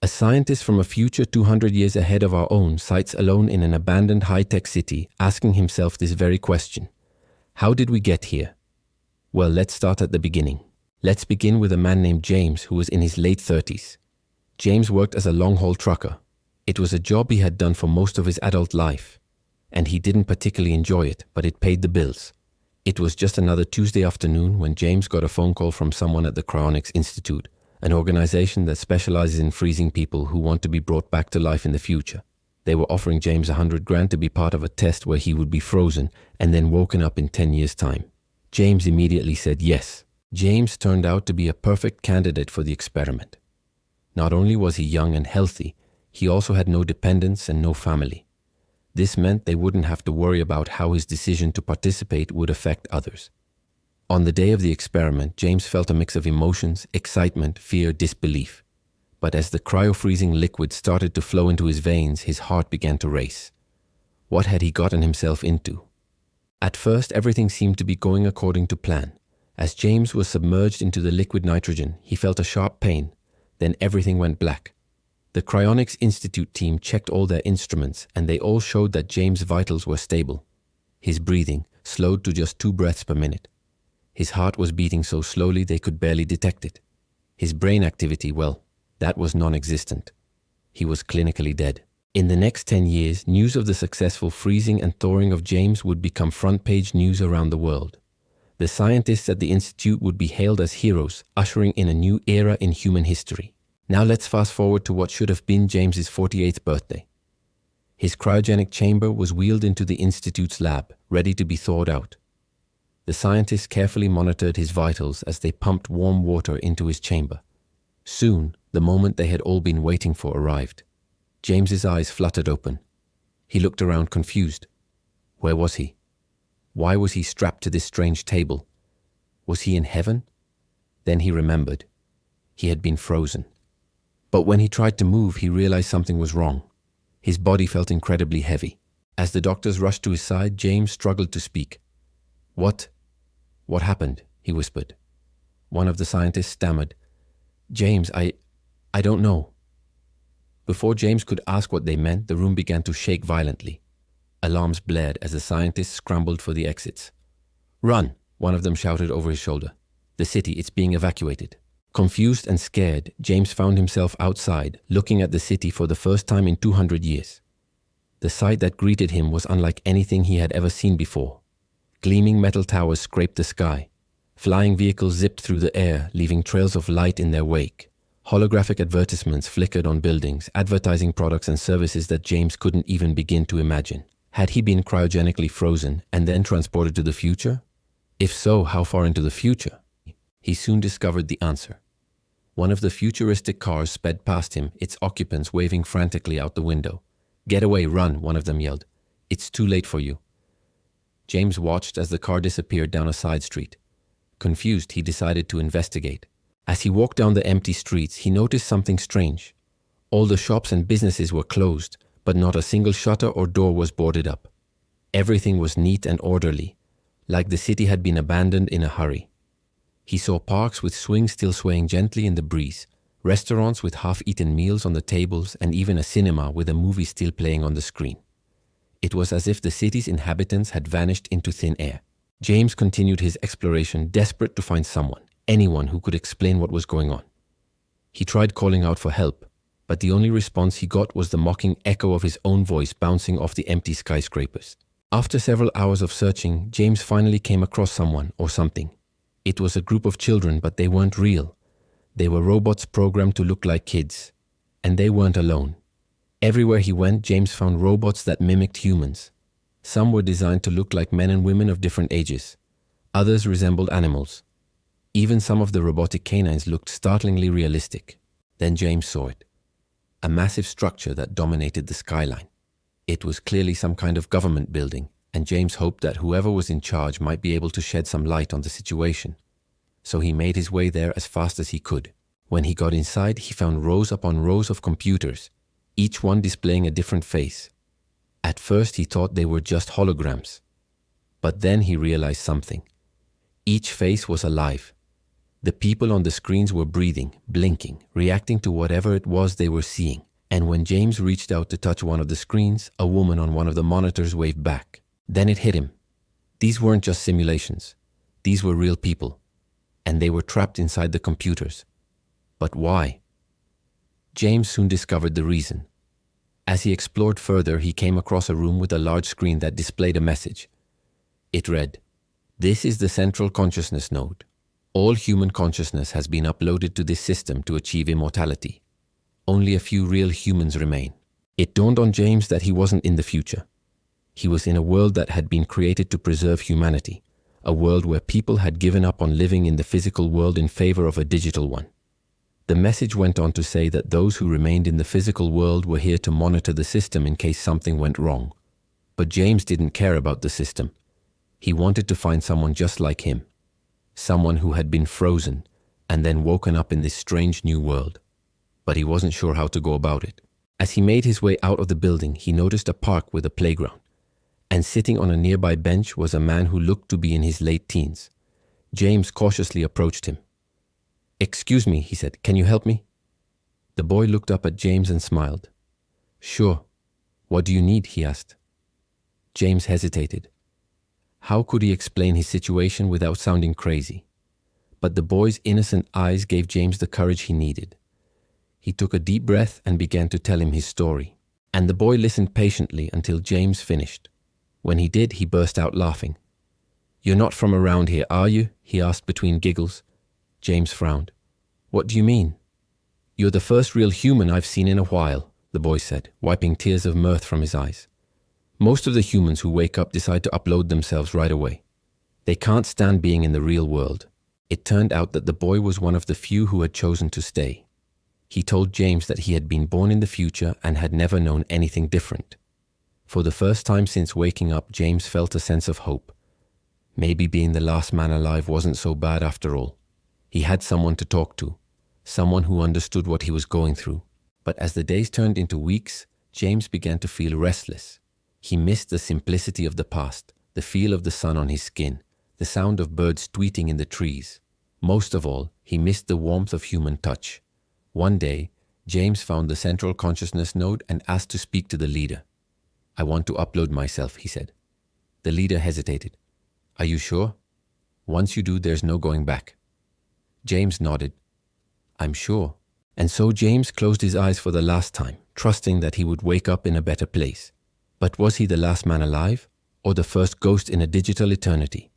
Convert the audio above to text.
A scientist from a future 200 years ahead of our own sites alone in an abandoned high-tech city, asking himself this very question. How did we get here? Well, let's start at the beginning. Let's begin with a man named James who was in his late 30s. James worked as a long-haul trucker. It was a job he had done for most of his adult life. And he didn't particularly enjoy it, but it paid the bills. It was just another Tuesday afternoon when James got a phone call from someone at the Cryonics Institute, an organization that specializes in freezing people who want to be brought back to life in the future. They were offering James $100,000 to be part of a test where he would be frozen and then woken up in 10 years' time. James immediately said yes. James turned out to be a perfect candidate for the experiment. Not only was he young and healthy, he also had no dependents and no family. This meant they wouldn't have to worry about how his decision to participate would affect others. On the day of the experiment, James felt a mix of emotions, excitement, fear, disbelief. But as the cryo-freezing liquid started to flow into his veins, his heart began to race. What had he gotten himself into? At first, everything seemed to be going according to plan. As James was submerged into the liquid nitrogen, he felt a sharp pain. Then everything went black. The Cryonics Institute team checked all their instruments, and they all showed that James' vitals were stable. His breathing slowed to just 2 breaths per minute. His heart was beating so slowly they could barely detect it. His brain activity, well, that was non-existent. He was clinically dead. In the next 10 years, news of the successful freezing and thawing of James would become front-page news around the world. The scientists at the Institute would be hailed as heroes, ushering in a new era in human history. Now let's fast forward to what should have been James's 48th birthday. His cryogenic chamber was wheeled into the Institute's lab, ready to be thawed out. The scientists carefully monitored his vitals as they pumped warm water into his chamber. Soon, the moment they had all been waiting for arrived. James's eyes fluttered open. He looked around confused. Where was he? Why was he strapped to this strange table? Was he in heaven? Then he remembered. He had been frozen. But when he tried to move, he realized something was wrong. His body felt incredibly heavy. As the doctors rushed to his side, James struggled to speak. What happened? He whispered. One of the scientists stammered. James, I don't know. Before James could ask what they meant, the room began to shake violently. Alarms blared as the scientists scrambled for the exits. Run, one of them shouted over his shoulder. The city, it's being evacuated. Confused and scared, James found himself outside, looking at the city for the first time in 200 years. The sight that greeted him was unlike anything he had ever seen before. Gleaming metal towers scraped the sky. Flying vehicles zipped through the air, leaving trails of light in their wake. Holographic advertisements flickered on buildings, advertising products and services that James couldn't even begin to imagine. Had he been cryogenically frozen and then transported to the future? If so, how far into the future? He soon discovered the answer. One of the futuristic cars sped past him, its occupants waving frantically out the window. Get away, run, one of them yelled. It's too late for you. James watched as the car disappeared down a side street. Confused, he decided to investigate. As he walked down the empty streets, he noticed something strange. All the shops and businesses were closed, but not a single shutter or door was boarded up. Everything was neat and orderly, like the city had been abandoned in a hurry. He saw parks with swings still swaying gently in the breeze, restaurants with half-eaten meals on the tables, and even a cinema with a movie still playing on the screen. It was as if the city's inhabitants had vanished into thin air. James continued his exploration, desperate to find someone, anyone who could explain what was going on. He tried calling out for help, but the only response he got was the mocking echo of his own voice bouncing off the empty skyscrapers. After several hours of searching, James finally came across someone or something. It was a group of children, but they weren't real. They were robots programmed to look like kids. And they weren't alone. Everywhere he went, James found robots that mimicked humans. Some were designed to look like men and women of different ages. Others resembled animals. Even some of the robotic canines looked startlingly realistic. Then James saw it. A massive structure that dominated the skyline. It was clearly some kind of government building, and James hoped that whoever was in charge might be able to shed some light on the situation. So he made his way there as fast as he could. When he got inside, he found rows upon rows of computers, each one displaying a different face. At first, he thought they were just holograms. But then he realized something. Each face was alive. The people on the screens were breathing, blinking, reacting to whatever it was they were seeing. And when James reached out to touch one of the screens, a woman on one of the monitors waved back. Then it hit him. These weren't just simulations. These were real people. And they were trapped inside the computers. But why? James soon discovered the reason. As he explored further, he came across a room with a large screen that displayed a message. It read, "This is the central consciousness node. All human consciousness has been uploaded to this system to achieve immortality. Only a few real humans remain." It dawned on James that he wasn't in the future. He was in a world that had been created to preserve humanity, a world where people had given up on living in the physical world in favor of a digital one. The message went on to say that those who remained in the physical world were here to monitor the system in case something went wrong. But James didn't care about the system. He wanted to find someone just like him, someone who had been frozen and then woken up in this strange new world. But he wasn't sure how to go about it. As he made his way out of the building, he noticed a park with a playground. And sitting on a nearby bench was a man who looked to be in his late teens. James cautiously approached him. "Excuse me," he said, "can you help me?" The boy looked up at James and smiled. "Sure. What do you need?" he asked. James hesitated. How could he explain his situation without sounding crazy? But the boy's innocent eyes gave James the courage he needed. He took a deep breath and began to tell him his story. And the boy listened patiently until James finished. When he did, he burst out laughing. "You're not from around here, are you?" he asked between giggles. James frowned. "What do you mean?" "You're the first real human I've seen in a while," the boy said, wiping tears of mirth from his eyes. "Most of the humans who wake up decide to upload themselves right away. They can't stand being in the real world." It turned out that the boy was one of the few who had chosen to stay. He told James that he had been born in the future and had never known anything different. For the first time since waking up, James felt a sense of hope. Maybe being the last man alive wasn't so bad after all. He had someone to talk to, someone who understood what he was going through. But as the days turned into weeks, James began to feel restless. He missed the simplicity of the past, the feel of the sun on his skin, the sound of birds tweeting in the trees. Most of all, he missed the warmth of human touch. One day, James found the central consciousness node and asked to speak to the leader. "I want to upload myself," he said. The leader hesitated. "Are you sure? Once you do, there's no going back." James nodded. "I'm sure." And so James closed his eyes for the last time, trusting that he would wake up in a better place. But was he the last man alive, or the first ghost in a digital eternity?